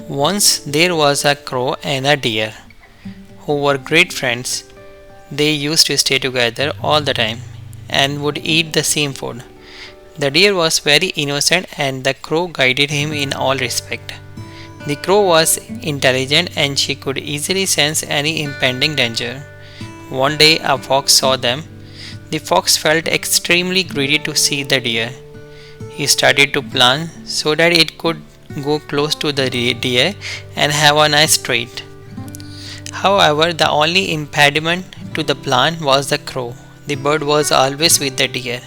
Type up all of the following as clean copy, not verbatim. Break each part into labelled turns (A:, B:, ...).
A: Once there was a crow and a deer who were great friends. They used to stay together all the time and would eat the same food. The deer was very innocent and the crow guided him in all respect. The crow was intelligent and she could easily sense any impending danger. One day a fox saw them. The fox felt extremely greedy to see the deer. He started to plan so that it could go close to the deer and have a nice treat. However, the only impediment to the plan was the crow. The bird was always with the deer,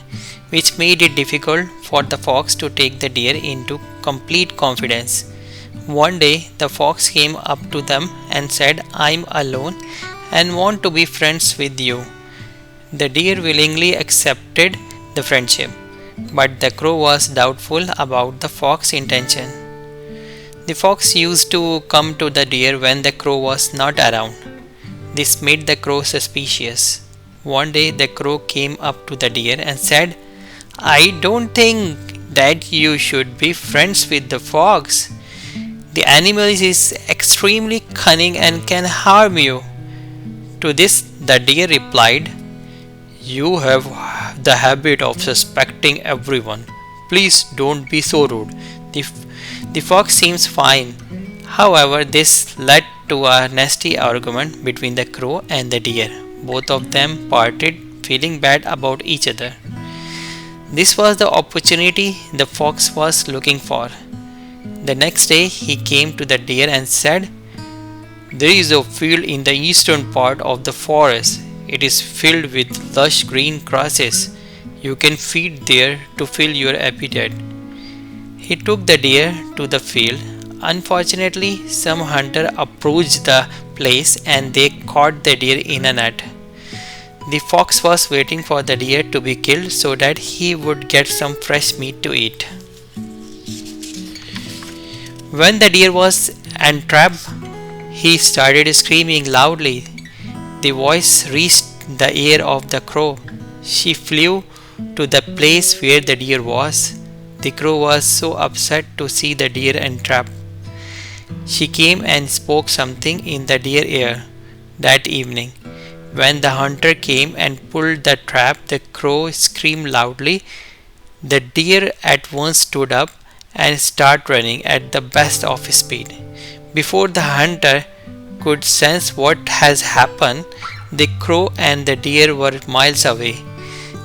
A: which made it difficult for the fox to take the deer into complete confidence. One day, the fox came up to them and said, "I'm alone and want to be friends with you." The deer willingly accepted the friendship, but the crow was doubtful about the fox's intention. The fox used to come to the deer when the crow was not around. This made the crow suspicious. One day the crow came up to the deer and said, "I don't think that you should be friends with the fox. The animal is extremely cunning and can harm you." To this the deer replied, "You have the habit of suspecting everyone. Please don't be so rude." The fox seems fine. However, this led to a nasty argument between the crow and the deer. Both of them parted feeling bad about each other. This was the opportunity the fox was looking for. The next day he came to the deer and said, "There is a field in the eastern part of the forest. It is filled with lush green grasses. You can feed there to fill your appetite." He took the deer to the field. Unfortunately, some hunter approached the place and they caught the deer in a net. The fox was waiting for the deer to be killed so that he would get some fresh meat to eat. When the deer was entrapped, he started screaming loudly. The voice reached the ear of the crow. She flew to the place where the deer was. The crow was so upset to see the deer entrapped. She came and spoke something in the deer ear. That evening, when the hunter came and pulled the trap, the crow screamed loudly. The deer at once stood up and started running at the best of speed. Before the hunter could sense what has happened, the crow and the deer were miles away.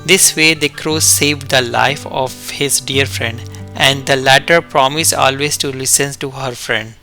A: This way the crow saved the life of his dear friend, and the latter promised always to listen to her friend.